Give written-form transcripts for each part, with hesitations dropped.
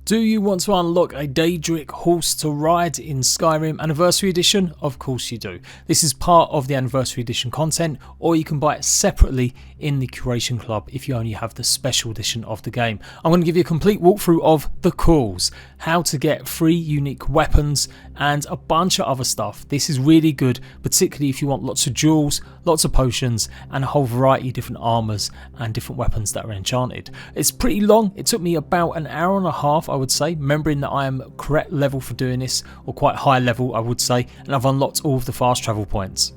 Do you want to unlock a Daedric horse to ride in Skyrim Anniversary Edition? Of course you do. This is part of the Anniversary Edition content, or you can buy it separately in the Curation Club if you only have the special edition of the game. I'm going to give you a complete walkthrough of the calls, how to get free unique weapons and a bunch of other stuff. This is really good, particularly if you want lots of jewels, lots of potions and a whole variety of different armors and different weapons that are enchanted. It's pretty long. It took me about an hour and a half, I would say, remembering that I am correct level for doing this, or quite high level I would say, and I've unlocked all of the fast travel points.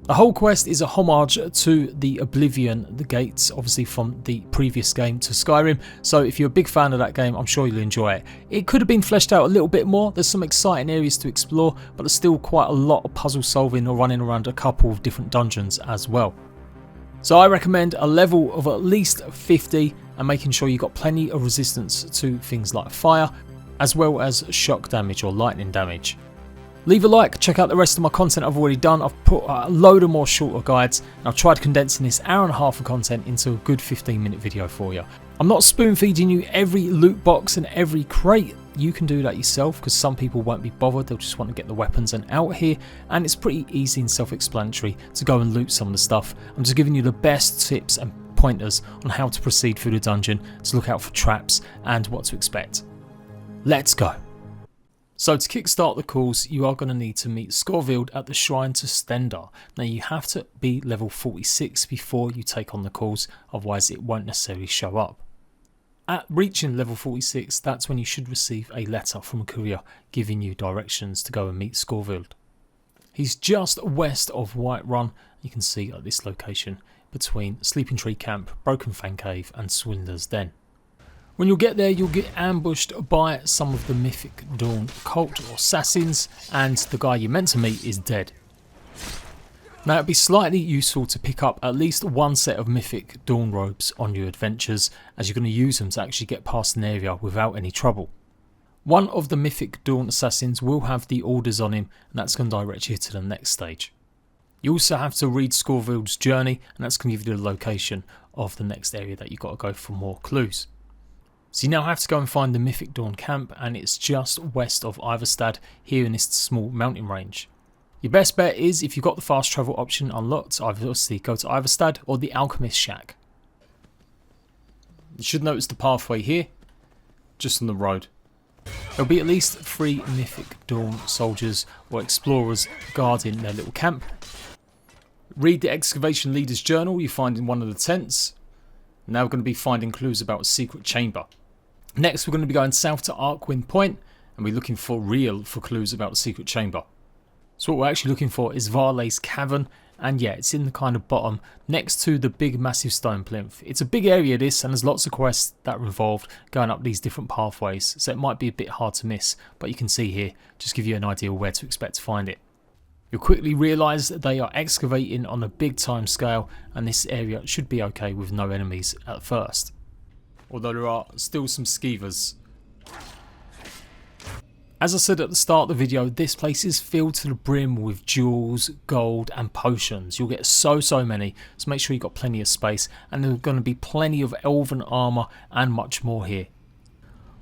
The whole quest is a homage to the Oblivion Gate, obviously from the previous game to Skyrim, so if you're a big fan of that game I'm sure you'll enjoy it. It could have been fleshed out a little bit more. There's some exciting areas to explore, but there's still quite a lot of puzzle solving or running around a couple of different dungeons as well. So I recommend a level of at least 50 and making sure you've got plenty of resistance to things like fire, as well as shock damage or lightning damage. Leave a like, check out the rest of my content I've already done. I've put a load of more shorter guides and I've tried condensing this hour and a half of content into a good 15-minute video for you. I'm not spoon feeding you every loot box and every crate. You can do that yourself because some people won't be bothered, they'll just want to get the weapons and out here, and it's pretty easy and self-explanatory to go and loot some of the stuff. I'm just giving you the best tips and pointers on how to proceed through the dungeon, to look out for traps and what to expect. Let's go. So to kickstart the calls, you are going to need to meet Scorvild at the Shrine to Stendarr. Now you have to be level 46 before you take on the calls, otherwise it won't necessarily show up. At reaching level 46, that's when you should receive a letter from a courier giving you directions to go and meet Scorvild. He's just west of Whiterun, you can see at this location, between Sleeping Tree Camp, Broken Fang Cave and Swindler's Den. When you'll get there, you'll get ambushed by some of the Mythic Dawn cult or assassins, and the guy you're meant to meet is dead. Now it'd be slightly useful to pick up at least one set of Mythic Dawn robes on your adventures, as you're going to use them to actually get past an area without any trouble. One of the Mythic Dawn assassins will have the orders on him, and that's going to direct you to the next stage. You also have to read Scorvild's journey, and that's going to give you the location of the next area that you've got to go for more clues. So you now have to go and find the Mythic Dawn camp, and it's just west of Iverstad here in this small mountain range. Your best bet is, if you've got the fast travel option unlocked, obviously go to Iverstad or the Alchemist Shack. You should notice the pathway here, just on the road. There'll be at least 3 Mythic Dawn soldiers or explorers guarding their little camp. Read the excavation leader's journal you find in one of the tents. Now we're going to be finding clues about a secret chamber. Next we're going to be going south to Arkwind Point and we're looking for Rielle for clues about the secret chamber. So what we're actually looking for is Varley's Cavern, and yeah, it's in the kind of bottom next to the big massive stone plinth. It's a big area this, and there's lots of quests that are involved going up these different pathways, so it might be a bit hard to miss, but you can see here, just give you an idea of where to expect to find it. You'll quickly realise that they are excavating on a big time scale, and this area should be okay with no enemies at first. Although there are still some skeevers. As I said at the start of the video, this place is filled to the brim with jewels, gold and potions. You'll get so many, so make sure you've got plenty of space, and there's going to be plenty of elven armour and much more here.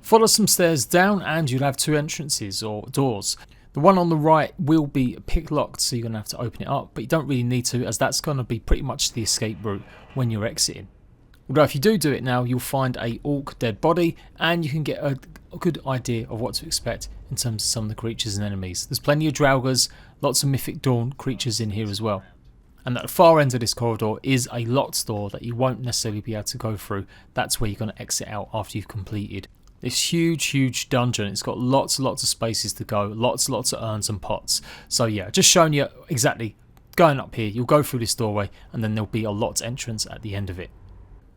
Follow some stairs down and you'll have 2 entrances or doors. The one on the right will be pick-locked, so you're going to have to open it up, but you don't really need to, as that's going to be pretty much the escape route when you're exiting. Although if you do it now, you'll find a orc dead body, and you can get a good idea of what to expect in terms of some of the creatures and enemies. There's plenty of draugrs, lots of Mythic Dawn creatures in here as well. And at the far end of this corridor is a locked door that you won't necessarily be able to go through. That's where you're going to exit out after you've completed this huge dungeon. It's got lots of spaces to go, lots of urns and pots. So yeah, just showing you exactly going up here. You'll go through this doorway and then there'll be a locked entrance at the end of it.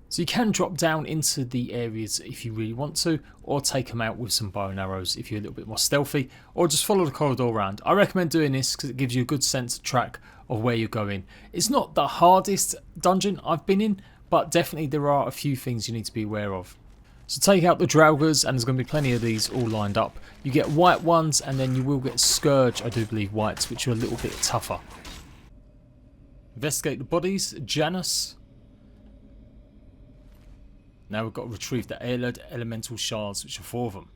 So you can drop down into the areas if you really want to, or take them out with some bow and arrows if you're a little bit more stealthy, or just follow the corridor around. I recommend doing this because it gives you a good sense of track of where you're going. It's not the hardest dungeon I've been in, but definitely there are a few things you need to be aware of. So take out the draugrs, and there's going to be plenty of these all lined up. You get white ones, and then you will get scourge, I do believe, whites, which are a little bit tougher. Investigate the bodies. Janus. Now we've got to retrieve the Ayleid elemental shards, which are 4 of them.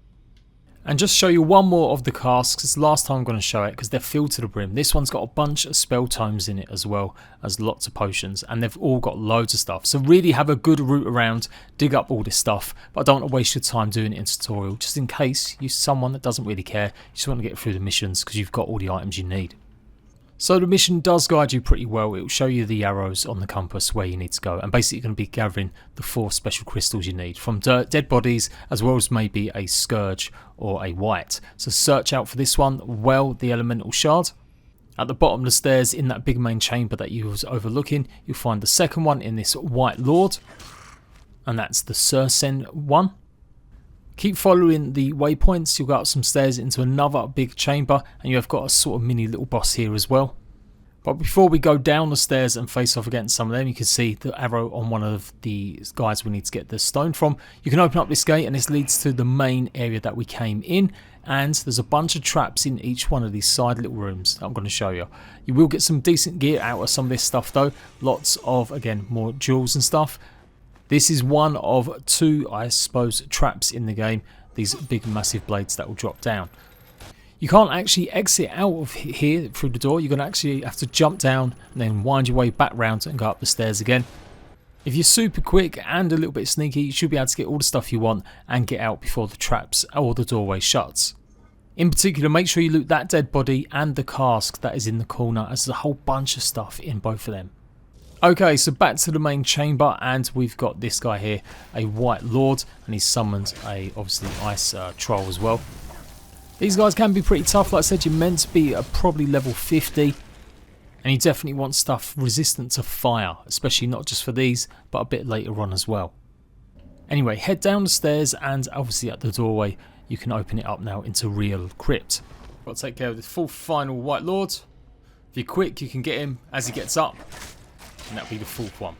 And just show you one more of the casks. It's the last time I'm going to show it because they're filled to the brim. This one's got a bunch of spell tomes in it as well as lots of potions, and they've all got loads of stuff. So really have a good route around, dig up all this stuff, but I don't want to waste your time doing it in tutorial, just in case you're someone that doesn't really care. You just want to get through the missions because you've got all the items you need. So the mission does guide you pretty well. It will show you the arrows on the compass where you need to go, and basically you're going to be gathering the 4 special crystals you need from dead bodies, as well as maybe a scourge or a wight. So search out for this one, well, the elemental shard. At the bottom of the stairs in that big main chamber that you was overlooking, you'll find the second one in this white lord, and that's the Sursen one. Keep following the waypoints, you'll go up some stairs into another big chamber, and you have got a sort of mini little boss here as well. But before we go down the stairs and face off against some of them, you can see the arrow on one of the guys we need to get the stone from. You can open up this gate and this leads to the main area that we came in, and there's a bunch of traps in each one of these side little rooms that I'm going to show you. You will get some decent gear out of some of this stuff though, lots of, again, more jewels and stuff. This is one of 2, I suppose, traps in the game, these big massive blades that will drop down. You can't actually exit out of here through the door, you're going to actually have to jump down and then wind your way back round and go up the stairs again. If you're super quick and a little bit sneaky, you should be able to get all the stuff you want and get out before the traps or the doorway shuts. In particular, make sure you loot that dead body and the cask that is in the corner, as there's a whole bunch of stuff in both of them. Okay, so back to the main chamber, and we've got this guy here, a white lord, and he's summoned a, obviously, ice troll as well. These guys can be pretty tough. Like I said, you're meant to be at probably level 50, and you definitely want stuff resistant to fire, especially not just for these, but a bit later on as well. Anyway, head down the stairs, and obviously at the doorway, you can open it up now into Rielle Crypt. Got to take care of this 4th final white lord. If you're quick, you can get him as he gets up. And that'll be the 4th one.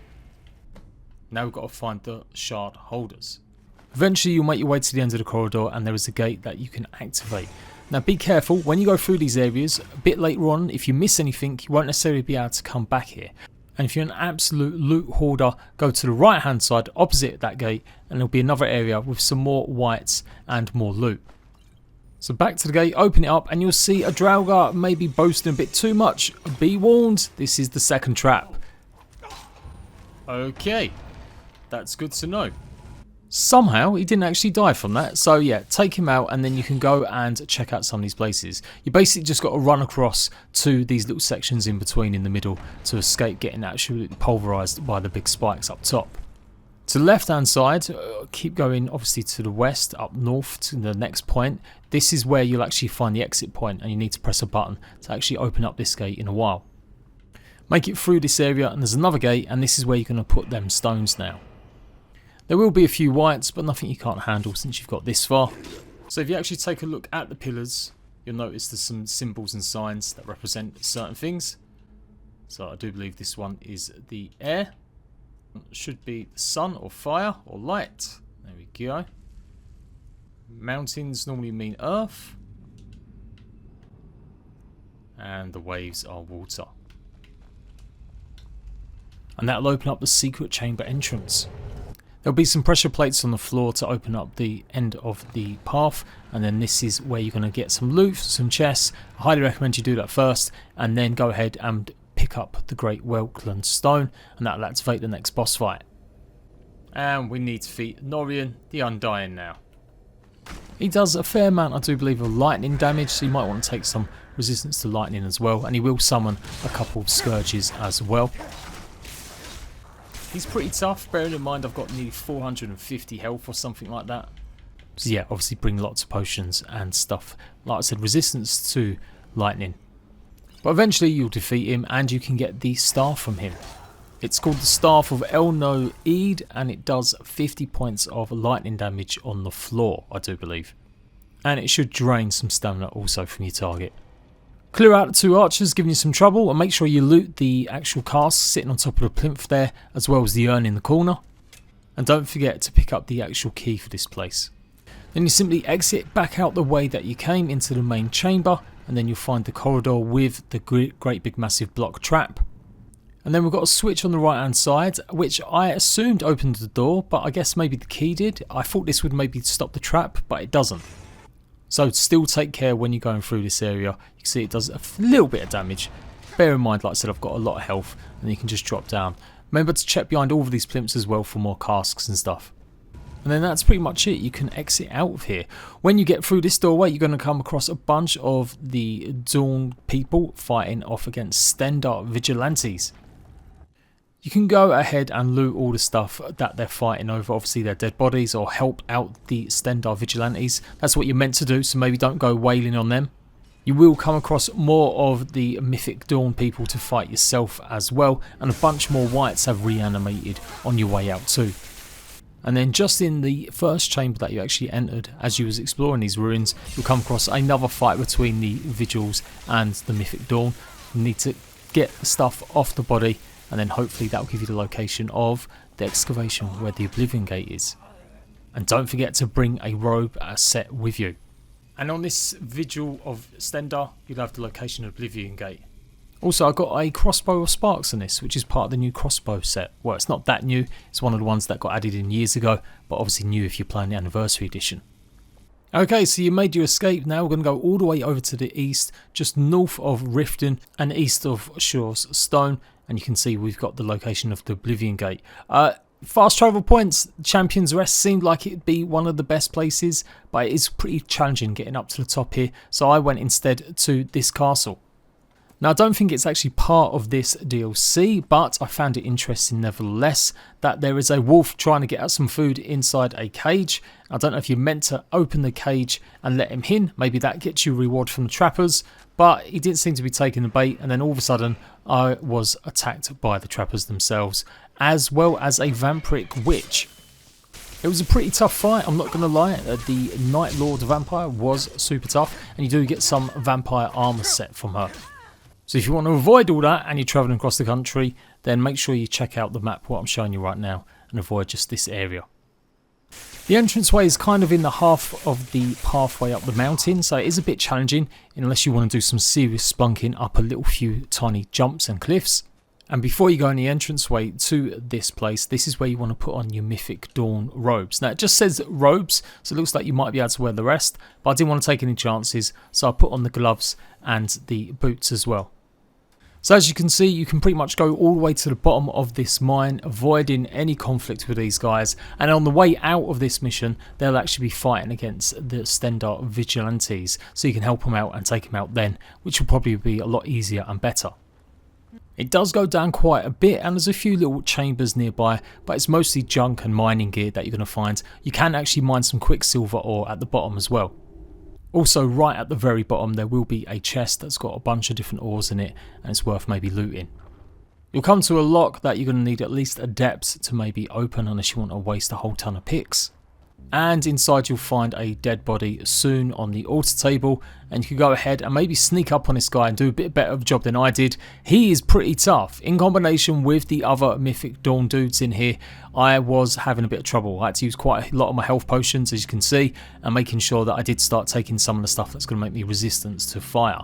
Now we've got to find the shard holders. Eventually you'll make your way to the end of the corridor, and there is a gate that you can activate. Now be careful when you go through these areas. A bit later on, if you miss anything, you won't necessarily be able to come back here. And if you're an absolute loot hoarder, go to the right hand side opposite that gate, and there'll be another area with some more wights and more loot. So back to the gate, open it up, and you'll see a Draugr maybe boasting a bit too much. Be warned, this is the 2nd trap. Okay, that's good to know. Somehow he didn't actually die from that, so yeah, take him out and then you can go and check out some of these places. You basically just got to run across to these little sections in between in the middle to escape getting absolutely pulverised by the big spikes up top. To the left hand side, keep going obviously to the west, up north to the next point. This is where you'll actually find the exit point, and you need to press a button to actually open up this gate in a while. Make it through this area and there's another gate, and this is where you're going to put them stones now. There will be a few wights, but nothing you can't handle since you've got this far. So if you actually take a look at the pillars, you'll notice there's some symbols and signs that represent certain things. So I do believe this one is the air. It should be sun or fire or light. There we go. Mountains normally mean earth. And the waves are water. And that'll open up the secret chamber entrance. There'll be some pressure plates on the floor to open up the end of the path, and then this is where you're going to get some loot, some chests. I highly recommend you do that first, and then go ahead and pick up the Great Welkland Stone, and that'll activate the next boss fight. And we need to defeat Norian the Undying now. He does a fair amount, I do believe, of lightning damage, so you might want to take some resistance to lightning as well, and he will summon a couple of scourges as well. He's pretty tough, bearing in mind I've got nearly 450 health or something like that. So yeah, obviously bring lots of potions and stuff. Like I said, resistance to lightning. But eventually you'll defeat him and you can get the staff from him. It's called the Staff of Ayleid, and it does 50 points of lightning damage on the floor, I do believe. And it should drain some stamina also from your target. Clear out the 2 archers, giving you some trouble, and make sure you loot the actual cask sitting on top of the plinth there, as well as the urn in the corner. And don't forget to pick up the actual key for this place. Then you simply exit back out the way that you came into the main chamber, and then you'll find the corridor with the great big massive block trap. And then we've got a switch on the right hand side, which I assumed opened the door, but I guess maybe the key did. I thought this would maybe stop the trap, but it doesn't. So still take care when you're going through this area. You can see it does a little bit of damage. Bear in mind, like I said, I've got a lot of health and you can just drop down. Remember to check behind all of these plimps as well for more casks and stuff. And then that's pretty much it. You can exit out of here. When you get through this doorway, you're going to come across a bunch of the Dawn people fighting off against Stendarr vigilantes. You can go ahead and loot all the stuff that they're fighting over, obviously their dead bodies, or help out the Stendarr vigilantes. That's what you're meant to do, so maybe don't go wailing on them. You will come across more of the Mythic Dawn people to fight yourself as well, and a bunch more wights have reanimated on your way out too. And then just in the first chamber that you actually entered, as you was exploring these ruins, you'll come across another fight between the Vigils and the Mythic Dawn. You need to get the stuff off the body, and then hopefully that will give you the location of the excavation where the Oblivion Gate is. And don't forget to bring a robe set with you. And on this Vigil of Stendarr, you'll have the location of Oblivion Gate. Also, I got a crossbow of sparks on this, which is part of the new crossbow set. Well, it's not that new, it's one of the ones that got added in years ago, but obviously new if you're playing the Anniversary Edition. Okay, so you made your escape. Now we're going to go all the way over to the east, just north of Riften and east of Shaw's Stone, and you can see we've got the location of the Oblivion Gate. Fast travel points, Champion's Rest seemed like it'd be one of the best places, but it is pretty challenging getting up to the top here, so I went instead to this castle. Now I don't think it's actually part of this DLC, but I found it interesting nevertheless that there is a wolf trying to get out some food inside a cage. I don't know if you're meant to open the cage and let him in, maybe that gets you a reward from the trappers, but he didn't seem to be taking the bait, and then all of a sudden I was attacked by the trappers themselves, as well as a vampiric witch. It was a pretty tough fight, I'm not going to lie. The Night Lord Vampire was super tough, and you do get some vampire armor set from her. So if you want to avoid all that and you're travelling across the country, then make sure you check out the map, what I'm showing you right now, and avoid just this area. The entranceway is kind of in the half of the pathway up the mountain, so it is a bit challenging unless you want to do some serious spelunking up a little few tiny jumps and cliffs. And before you go in the entranceway to this place, this is where you want to put on your Mythic Dawn robes. Now it just says robes, so it looks like you might be able to wear the rest, but I didn't want to take any chances, so I put on the gloves and the boots as well. So as you can see, you can pretty much go all the way to the bottom of this mine, avoiding any conflict with these guys. And on the way out of this mission, they'll actually be fighting against the Stendarr vigilantes. So you can help them out and take them out then, which will probably be a lot easier and better. It does go down quite a bit, and there's a few little chambers nearby, but it's mostly junk and mining gear that you're going to find. You can actually mine some quicksilver ore at the bottom as well. Also, right at the very bottom there will be a chest that's got a bunch of different ores in it, and it's worth maybe looting. You'll come to a lock that you're going to need at least adepts to maybe open, unless you want to waste a whole ton of picks. And inside you'll find a dead body soon on the altar table, and you can go ahead and maybe sneak up on this guy and do a bit better of a job than I did. He is pretty tough. In combination with the other Mythic Dawn dudes in here, I was having a bit of trouble. I had to use quite a lot of my health potions, as you can see, and making sure that I did start taking some of the stuff that's going to make me resistant to fire.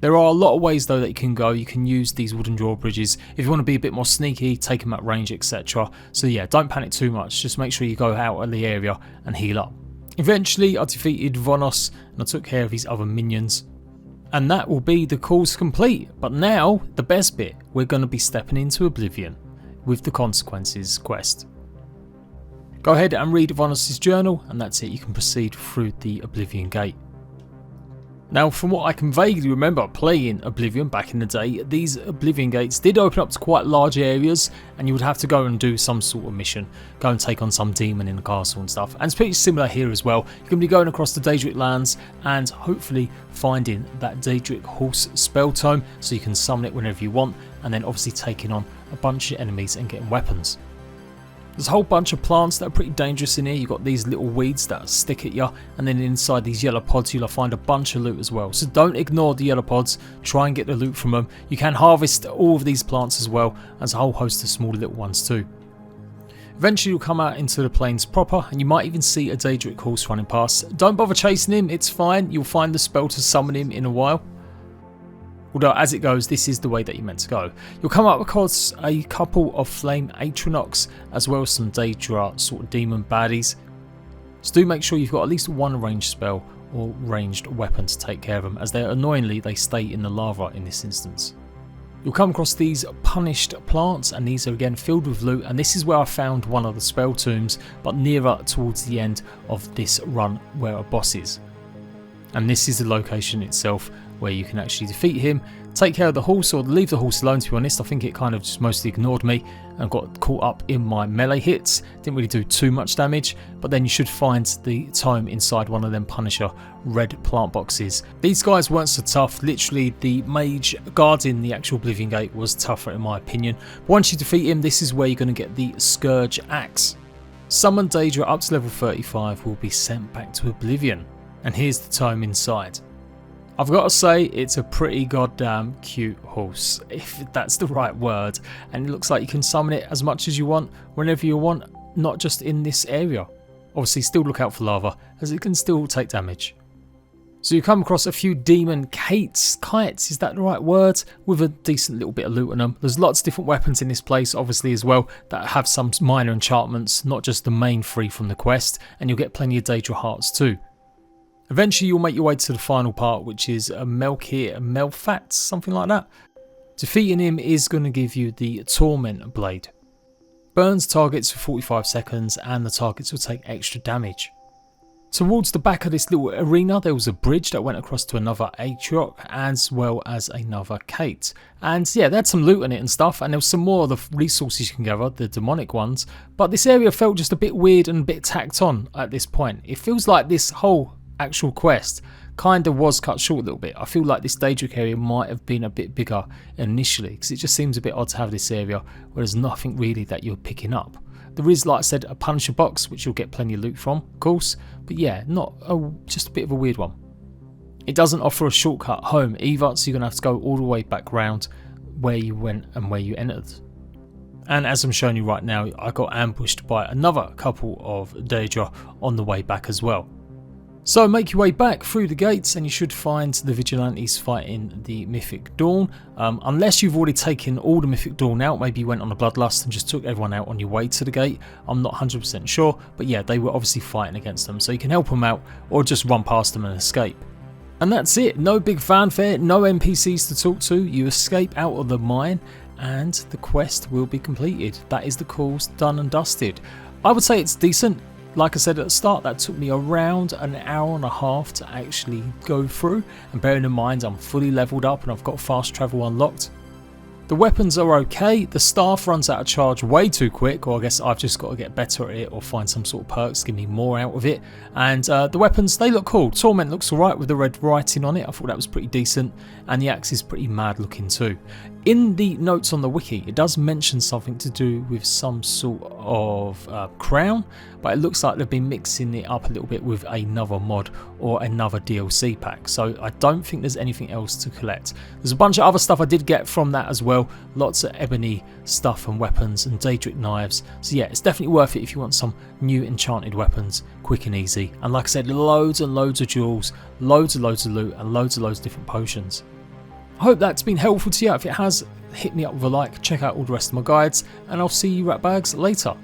There are a lot of ways though that you can go. You can use these wooden drawbridges if you want to be a bit more sneaky, take them at range, etc. So yeah, don't panic too much, just make sure you go out of the area and heal up. Eventually I defeated Vonos and I took care of his other minions. And that will be the course complete. But now, the best bit, we're going to be stepping into Oblivion with the Consequences quest. Go ahead and read Vonos' journal, and that's it, you can proceed through the Oblivion Gate. Now, from what I can vaguely remember playing Oblivion back in the day, these Oblivion Gates did open up to quite large areas, and you would have to go and do some sort of mission, go and take on some demon in the castle and stuff. And it's pretty similar here as well. You're going to be going across the Daedric lands and hopefully finding that Daedric horse spell tome so you can summon it whenever you want, and then obviously taking on a bunch of enemies and getting weapons. There's a whole bunch of plants that are pretty dangerous in here. You've got these little weeds that stick at you, and then inside these yellow pods you'll find a bunch of loot as well. So don't ignore the yellow pods, try and get the loot from them. You can harvest all of these plants as well, as a whole host of small little ones too. Eventually you'll come out into the plains proper, and you might even see a Daedric horse running past. Don't bother chasing him, it's fine, you'll find the spell to summon him in a while. Although as it goes, this is the way that you're meant to go. You'll come up across a couple of flame Atronox, as well as some Daedra sort of demon baddies. So do make sure you've got at least one ranged spell or ranged weapon to take care of them, as annoyingly they stay in the lava in this instance. You'll come across these punished plants, and these are again filled with loot, and this is where I found one of the spell tombs, but nearer towards the end of this run where a boss is. And this is the location itself where you can actually defeat him, take care of the horse, or leave the horse alone. To be honest, I think it kind of just mostly ignored me and got caught up in my melee hits. Didn't really do too much damage, but then you should find the tome inside one of them Punisher red plant boxes. These guys weren't so tough. Literally the mage guarding the actual Oblivion Gate was tougher in my opinion. But once you defeat him, this is where you're going to get the Scourge Axe. Summoned Daedric up to level 35 will be sent back to Oblivion. And here's the tome inside. I've got to say, it's a pretty goddamn cute horse, if that's the right word, and it looks like you can summon it as much as you want, whenever you want, not just in this area. Obviously still look out for lava, as it can still take damage. So you come across a few demon kites, is that the right word, with a decent little bit of loot on them. There's lots of different weapons in this place obviously as well, that have some minor enchantments, not just the main 3 from the quest, and you'll get plenty of Daedra hearts too. Eventually you'll make your way to the final part, which is a Melfat, something like that. Defeating him is going to give you the Torment Blade. Burns targets for 45 seconds and the targets will take extra damage. Towards the back of this little arena there was a bridge that went across to another Atrioc as well as another Kate. And yeah, they had some loot in it and stuff, and there was some more of the resources you can gather, the demonic ones. But this area felt just a bit weird and a bit tacked on at this point. It feels like this whole actual quest kind of was cut short a little bit. I feel like this Daedric area might have been a bit bigger initially, because it just seems a bit odd to have this area where there's nothing really that you're picking up. There is, like I said, a Punisher box which you'll get plenty of loot from, of course, but yeah, just a bit of a weird one. It doesn't offer a shortcut home either, so you're going to have to go all the way back round where you went and where you entered. And as I'm showing you right now, I got ambushed by another couple of Daedra on the way back as well. So make your way back through the gates and you should find the Vigilantes fighting the Mythic Dawn. Unless you've already taken all the Mythic Dawn out, maybe you went on a Bloodlust and just took everyone out on your way to the gate. I'm not 100% sure, but yeah, they were obviously fighting against them, so you can help them out or just run past them and escape. And that's it, no big fanfare, no NPCs to talk to, you escape out of the mine and the quest will be completed. That is the course done and dusted. I would say it's decent. Like I said at the start, that took me around an hour and a half to actually go through, and bearing in mind I'm fully leveled up and I've got fast travel unlocked. The weapons are okay, the staff runs out of charge way too quick, or I guess I've just got to get better at it or find some sort of perks to give me more out of it. And the weapons, they look cool. Torment looks alright with the red writing on it, I thought that was pretty decent, and the axe is pretty mad looking too. In the notes on the wiki, it does mention something to do with some sort of crown, but it looks like they've been mixing it up a little bit with another mod or another DLC pack, so I don't think there's anything else to collect. There's a bunch of other stuff I did get from that as well, lots of ebony stuff and weapons and Daedric knives, so yeah, it's definitely worth it if you want some new enchanted weapons, quick and easy, and like I said, loads and loads of jewels, loads of loot, and loads of different potions. I hope that's been helpful to you. If it has, hit me up with a like, check out all the rest of my guides, and I'll see you ratbags later.